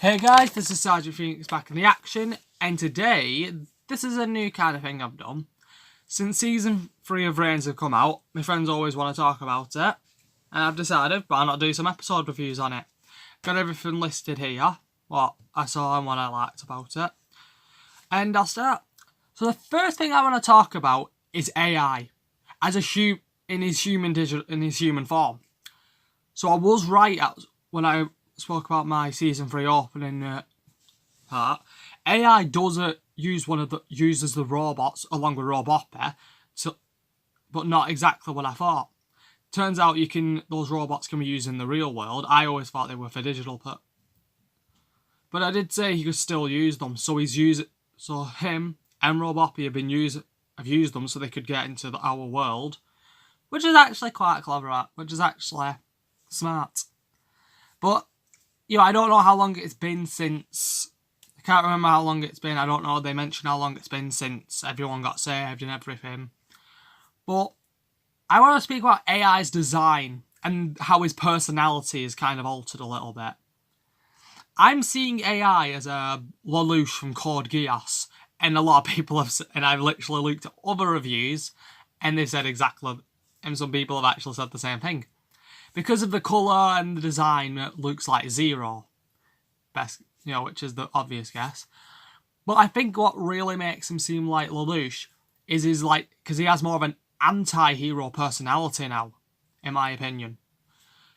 Hey guys, this is Sergeant Phoenix back in the action, and today, this is a new kind of thing I've done. Since Season 3 of Vrains have come out, my friends always want to talk about it, and I've decided, why not do some episode reviews on it. Got everything listed here, what I saw and what I liked about it. And I'll start. So the first thing I want to talk about is AI, as in his human form. So I was right when I spoke about my Season 3 opening part. AI does uses the robots along with Robopi, but not exactly what I thought. Turns out those robots can be used in the real world. I always thought they were for digital, but I did say he could still use them. So him and Robopi have used them so they could get into our world, which is actually quite clever. Which is actually smart. But I don't know how long it's been since. I can't remember how long it's been. I don't know. They mentioned how long it's been since everyone got saved and everything. But I want to speak about AI's design and how his personality is kind of altered a little bit. I'm seeing AI as a Lelouch from Code Geass, and a lot of people have, and I've literally looked at other reviews, and they've said exactly, and some people have actually said the same thing. Because of the colour and the design, it looks like Zero. Which is the obvious guess. But I think what really makes him seem like Lelouch is because he has more of an anti-hero personality now, in my opinion.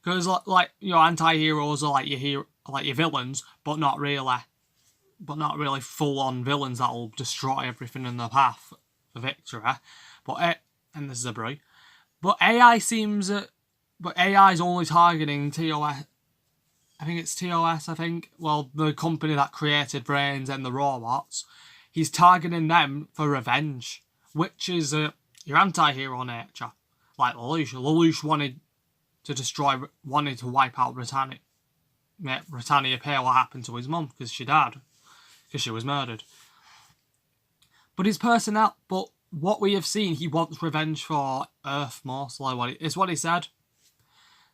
Because anti-heroes are like your villains, but not really full-on villains that'll destroy everything in their path for victory. And this is a brew. But AI is only targeting TOS. I think it's TOS, Well, the company that created Vrains and the robots. He's targeting them for revenge, which is your anti-hero nature. Like Lelouch. Lelouch wanted to wipe out Britannia. Make Britannia pay what happened to his mum because she died. Because she was murdered. But but what we have seen, he wants revenge for Earth mostly. It's what he said.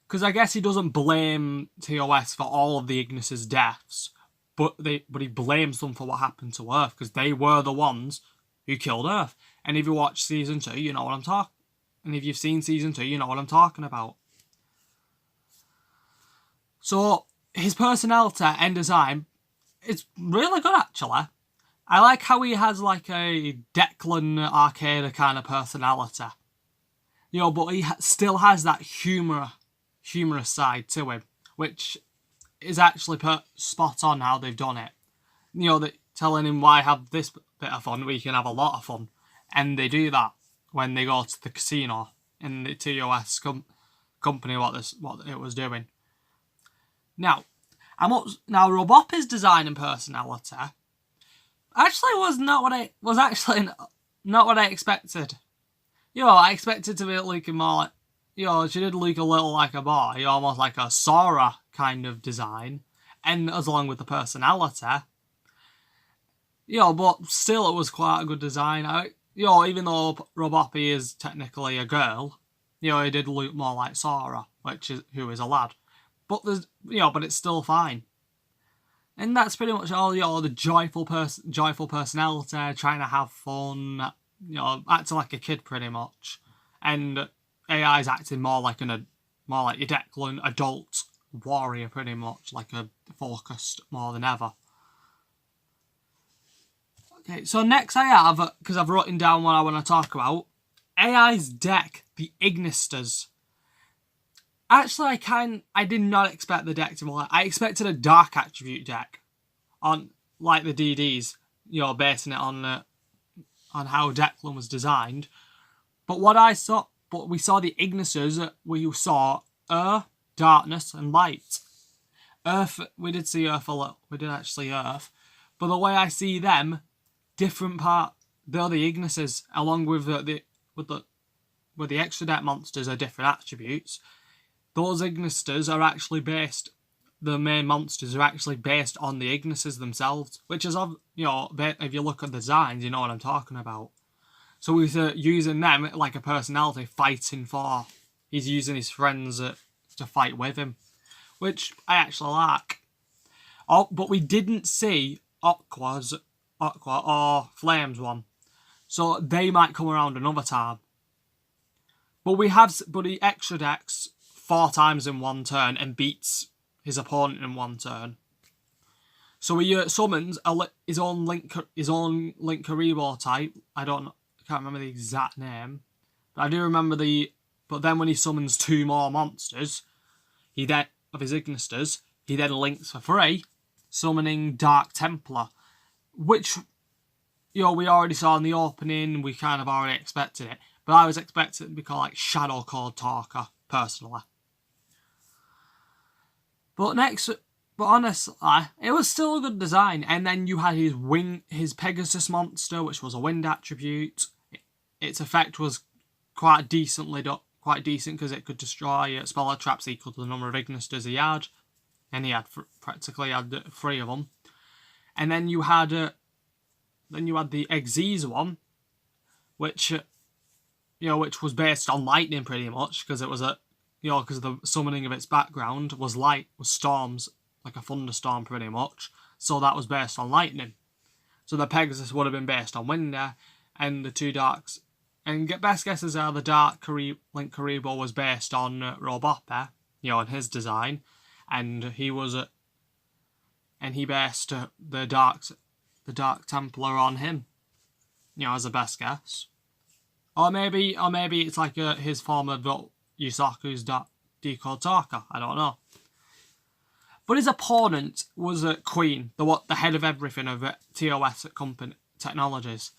Because I guess he doesn't blame TOS for all of the Ignis's deaths, but he blames them for what happened to Earth, because they were the ones who killed Earth. And if you watch Season 2, you know what I'm talking. And if you've seen Season 2, you know what I'm talking about. So his personality and design is really good, actually. I like how he has like a Declan Arcade kind of personality. But he still has that humorous side to him, which is actually spot on how they've done it. Telling him, why have this bit of fun, we can have a lot of fun. And they do that when they go to the casino in the TOS company, what it was doing. Now Robopi's design and personality actually was not what I expected. I expected to be looking more like, she did look a little like a boy, almost like a Sora kind of design, and as along with the personality. But still it was quite a good design. Even though Robopi is technically a girl, he did look more like Sora, who is a lad. But but it's still fine. And that's pretty much all. The joyful personality, trying to have fun, acting like a kid pretty much, and AI's acting more like your Declan adult warrior, pretty much like a focused more than ever. Okay, so next I have, because I've written down what I want to talk about, AI's deck, the Ignistas. Actually, I did not expect the deck to be like. I expected a dark attribute deck, on like the DDs, basing it on how Declan was designed. But we saw the Ignisers. We saw Earth, darkness, and light. Earth, we did see Earth a lot. We did actually see Earth, but the way I see them, different part. They're the Ignisers, along with the extra deck monsters are different attributes. Those Ignisers are actually the main monsters are actually based on the Ignisers themselves, which is, if you look at the designs, you know what I'm talking about. So he's using them like a personality, fighting for. He's using his friends to fight with him, which I actually like. Oh, but we didn't see Aqua or Flames one. So they might come around another time. But he extra decks 4 times in one turn and beats his opponent in one turn. So he summons his own Link Karibo type. I can't remember the exact name, but I do remember But then when he summons 2 more monsters, of his Ignisters, he then links for free, summoning Dark Templar, which we already saw in the opening. We kind of already expected it, but I was expecting it to be called like Shadow Code Talker personally. But honestly, it was still a good design. And then you had his Pegasus monster, which was a wind attribute. Its effect was quite decent because it could destroy spell traps equal to the number of Ignisters he had, and he had practically had 3 of them. And then you had the Xyz one, which was based on lightning pretty much, because it was because the summoning of its background was storms, like a thunderstorm pretty much. So that was based on lightning. So the Pegasus would have been based on wind there, and the 2 darks. And best guesses are the Dark Link Karibo was based on Robope, and his design, and he based the Dark Templar on him, as a best guess. Or maybe it's like his form of Yusaku's Decode Talker. I don't know. But his opponent was Queen, the head of everything of TOS at Company Technologies.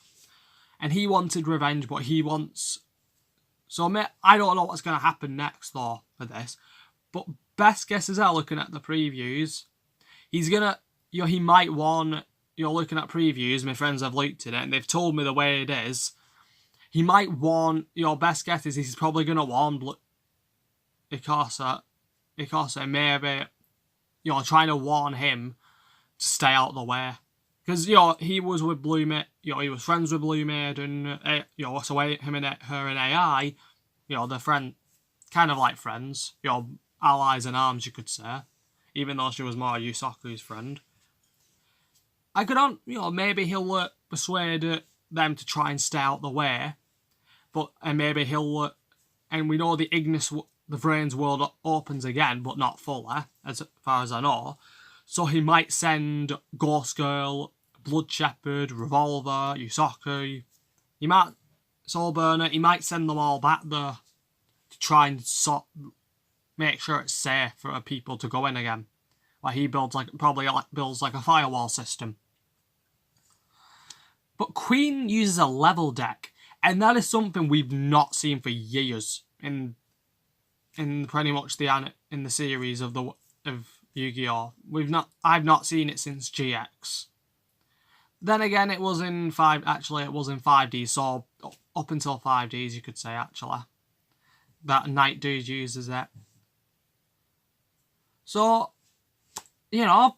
And he wanted revenge, but he wants... So I don't know what's going to happen next, though, for this. But best guesses are looking at the previews. He's going to... he might warn... looking at previews, my friends have looked at it, and they've told me the way it is. He might warn... best guess is he's probably going to warn Ikasa maybe... trying to warn him to stay out of the way. Because, he was with Blue Maid, he was friends with Blue Maid, and, so him and her and AI, they're kind of like friends, allies in arms, you could say, even though she was more Yusaku's friend. Maybe he'll persuade them to try and stay out the way, and maybe he'll, and we know the vrains world opens again, but not fully, as far as I know, so he might send Ghost Girl, Blood Shepherd, Revolver, Yusaku. He might Soulburner. He might send them all back there to try and make sure it's safe for people to go in again. Like he builds builds like a firewall system. But Queen uses a level deck, and that is something we've not seen for years in pretty much in the series of Yu-Gi-Oh. I've not seen it since GX. Then again, it was in 5D, so up until 5Ds, you could say, actually. That Night Dude uses it. So, a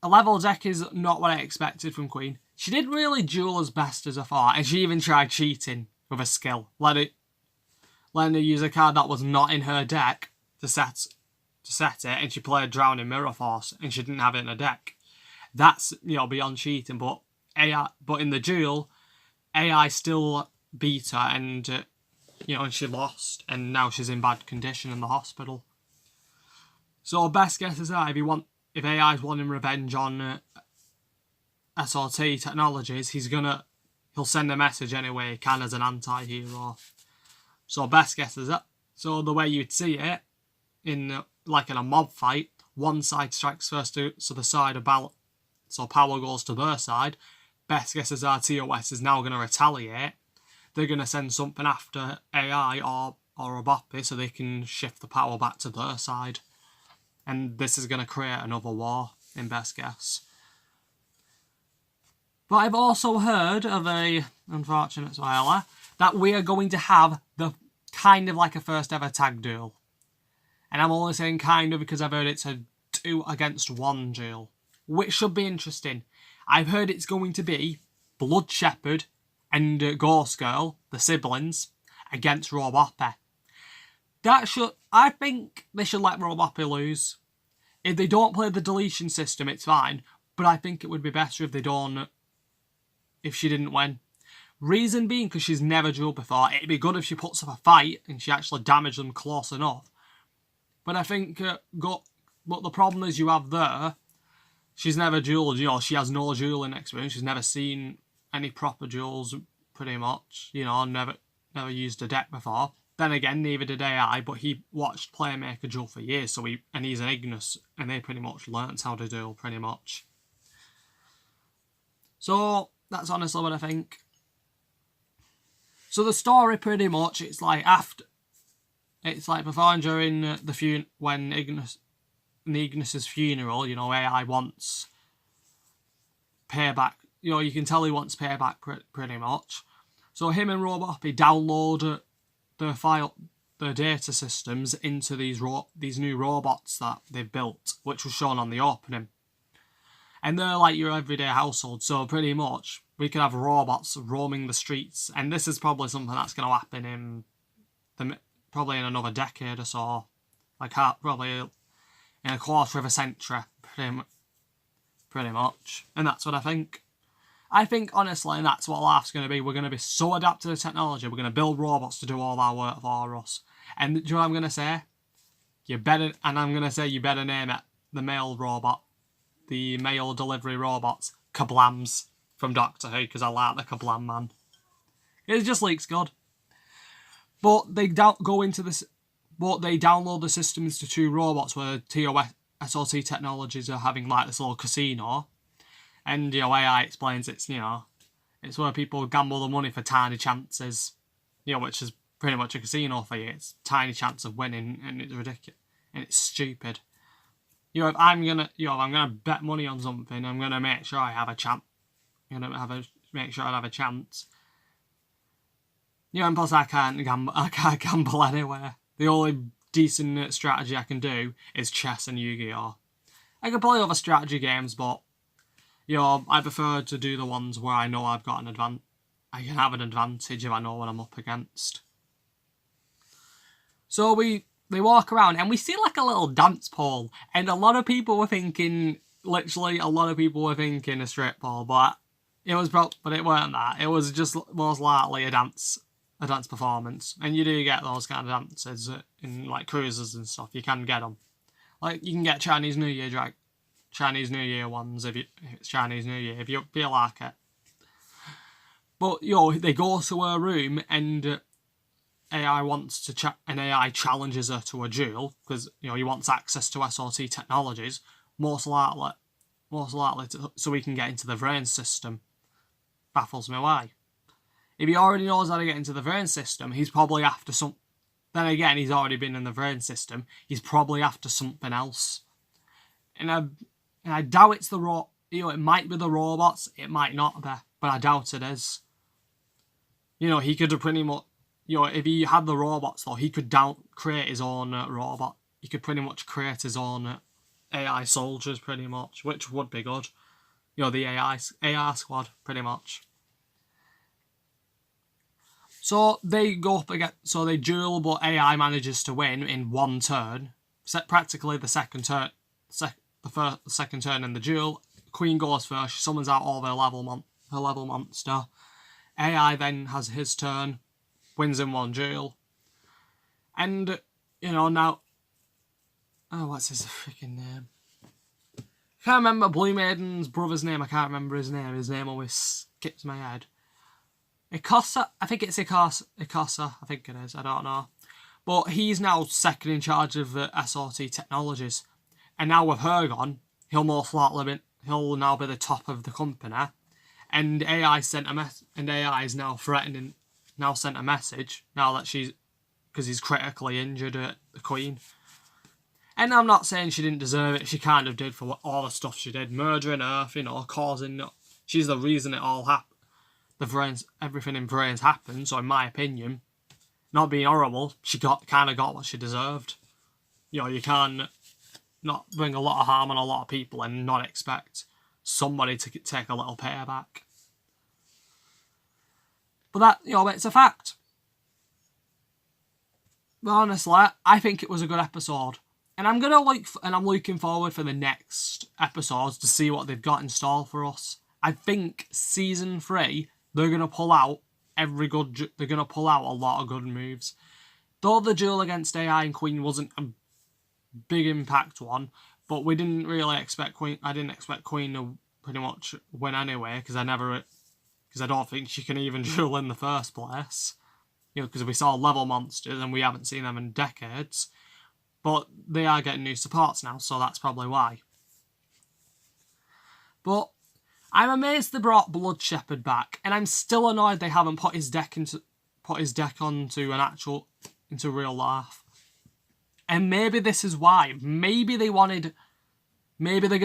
level deck is not what I expected from Queen. She did really duel as best as I thought, and she even tried cheating with a skill. Letting her use a card that was not in her deck to set it, and she played Drowning Mirror Force, and she didn't have it in her deck. That's, beyond cheating, but in the duel, AI still beat her, and and she lost, and now she's in bad condition in the hospital. So best guess is that if AI's wanting revenge on SOT Technologies, he'll send a message anyway, kind of as an anti-hero. So best guess is that. So the way you'd see it in a mob fight, one side strikes first, so the side of balance, so power goes to their side. Best guess is our TOS is now going to retaliate. They're going to send something after AI or Robope so they can shift the power back to their side. And this is going to create another war, in best guess. But I've also heard of a unfortunate spoiler that we are going to have the kind of like a first ever tag duel. And I'm only saying kind of because I've heard it's a 2-against-1 duel, which should be interesting. I've heard it's going to be Blood Shepherd and Ghost Girl, the siblings, against Robope. I think they should let Robope lose. If they don't play the deletion system, it's fine. But I think it would be better if they don't, if she didn't win. Reason being, because she's never duelled before. It'd be good if she puts up a fight and she actually damaged them close enough. But I think, but the problem is you have there, she's never duelled, you know, she has no duelling experience. She's never seen any proper duels, pretty much, you know, never used a deck before. Then again, neither did AI, but he watched Playmaker duel for years, so he's an Ignis, and they pretty much learnt how to duel, pretty much. So, that's honestly what I think. So the story pretty much, it's like before and during when Ignis's funeral, you know, AI wants payback. You know, you can tell he wants payback pretty much. So him and Roboppy download the data systems into these new robots that they've built, which was shown on the opening. And they're like your everyday household, so pretty much we could have robots roaming the streets, and this is probably something that's going to happen probably in another decade or so, like probably in a quarter of a century, pretty much. And that's what I think. I think, honestly, that's what life's going to be. We're going to be so adapted to the technology, we're going to build robots to do all our work for us. And do you know what I'm going to say? You better name it the male robot. The mail delivery robots, Kablams from Doctor Who, because I like the Kablam man. It just looks good. But they download the systems to two robots where SOT Technologies are having like this little casino, and you know, AI explains it's where people gamble the money for tiny chances, you know, which is pretty much a casino for you. It's tiny chance of winning, and it's ridiculous and it's stupid. You know, if I'm gonna bet money on something, I'm gonna make sure I have a chance. Make sure I have a chance. You know, and plus I can't gamble anywhere. The only decent strategy I can do is chess and Yu-Gi-Oh. I can play other strategy games, but you know, I prefer to do the ones where I know I've got an advantage. I can have an advantage if I know what I'm up against. So they walk around and we see like a little dance pole, and a lot of people were thinking a strip pole, but it weren't that. It was just most likely a dance performance, and you do get those kind of dances in like cruises and stuff. You can get them, like you can get Chinese New Year ones if it's Chinese New Year if you feel like it. But you know, they go to her room and AI wants to AI challenges her to a duel because you know he wants access to SOT Technologies, most likely so we can get into the vrains system. Baffles me why. If he already knows how to get into the vrains system, he's probably after some. Then again, he's already been in the vrains system. He's probably after something else. And I doubt it's it might be the robots, it might not be, but I doubt it is. You know, he could have pretty much. You know, if he had the robots, though, he could create his own robot. He could pretty much create his own AI soldiers, pretty much, which would be good. You know, the AI squad, pretty much. So they go up again. So they duel, but AI manages to win in one turn. Practically the second turn, the second turn in the duel. Queen goes first. She summons out all her level monster. AI then has his turn. Wins in one duel. And, you know, now... Oh, what's his freaking name? I can't remember Blue Maiden's brother's name. I can't remember his name. His name always skips my head. Ikosa? I think it's Ikosa. I think it is. I don't know. But he's now second in charge of SOT Technologies. And now with her gone, he'll now be the top of the company. And AI is now threatening... Now sent a message now that because he's critically injured at the Queen. And I'm not saying she didn't deserve it. She kind of did for all the stuff she did, murdering Earth, you know, causing. She's the reason it all happened. Everything in vrains happened. So in my opinion, not being horrible, she kind of got what she deserved. You know, you can not bring a lot of harm on a lot of people and not expect somebody to take a little payback. But that, you know, it's a fact. But honestly, I think it was a good episode. And I'm looking forward for the next episodes to see what they've got in store for us. I think season 3 they're gonna pull out they're gonna pull out a lot of good moves. Though the duel against AI and Queen wasn't a big impact one, but we didn't really expect Queen. I didn't expect Queen to pretty much win anyway because I don't think she can even duel in the first place. Because we saw level monsters and we haven't seen them in decades. But they are getting new supports now, so that's probably why. But I'm amazed they brought Blood Shepherd back, and I'm still annoyed they haven't put his deck onto real life. And maybe this is why. Maybe they're going to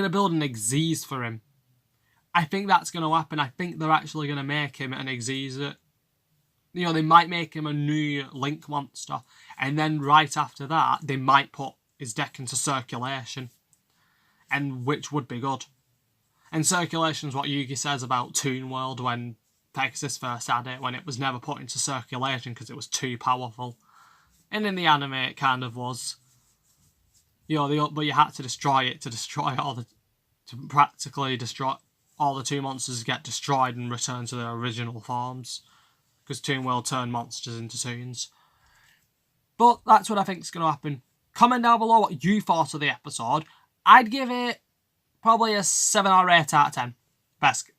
build an Xyz for him. I think that's going to happen. I think they're actually going to make him an Xyz. They might make him a new Link monster. And then right after that, they might put his deck into circulation. And which would be good. And circulation's what Yugi says about Toon World when Pegasus first had it, when it was never put into circulation because it was too powerful. And in the anime it kind of was. But you had to destroy it to practically destroy all the two monsters get destroyed and return to their original forms. Because Toon World turned monsters into toons. But that's what I think is going to happen. Comment down below what you thought of the episode. I'd give it probably a 7 or 8 out of 10. Best,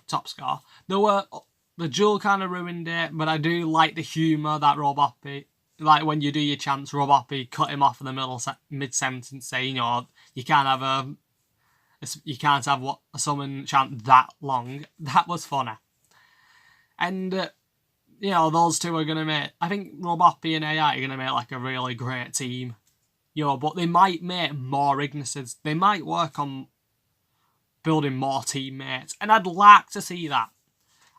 top score. The duel kind of ruined it, but I do like the humour that Roboppy, like when you do your chants, Roboppy cut him off in the mid-sentence saying, you can't have a summon chant that long. That was funny. And those two are going to make... I think Roboppy and AI are going to make like a really great team. But they might make more Ignises. They might work on building more teammates. And I'd like to see that.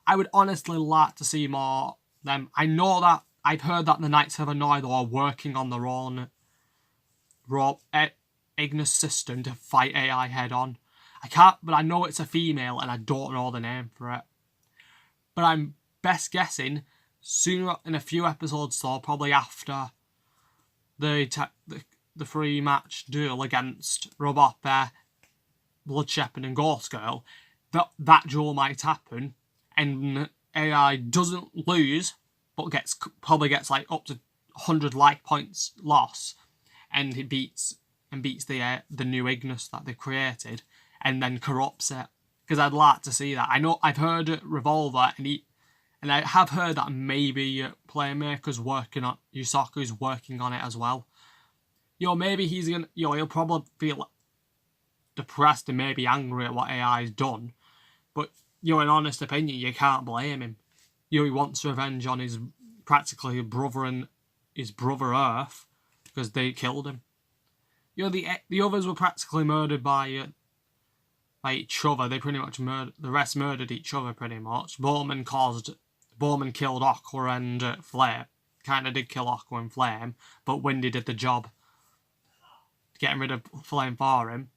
I would honestly like to see more them. I know that I've heard that the Knights of Annoy are working on their own Ignis system to fight AI head on. But I know it's a female and I don't know the name for it. But I'm best guessing sooner in a few episodes though, probably after the 3-match duel against Roboppy, Blood Shepherd and Ghost Girl, that duel might happen and AI doesn't lose but probably gets like up to 100 life points loss and it beats the new Ignis that they've created and then corrupts it. Because I'd like to see that. I know I've heard Revolver and I have heard that maybe Playmaker's Yusaku's working on it as well. Maybe he's gonna, he'll probably feel depressed and maybe angry at what AI's done. But, in honest opinion, you can't blame him. He wants revenge on his brother and his brother Earth because they killed him. The others were practically murdered by each other. They pretty much the rest murdered each other pretty much. Bowman killed Aqua and Flame. Kind of did kill Aqua and Flame, but Windy did the job getting rid of Flame for him.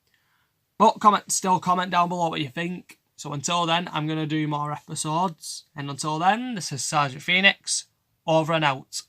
But comment down below what you think. So until then, I'm going to do more episodes. And until then, this is Sergeant Phoenix, over and out.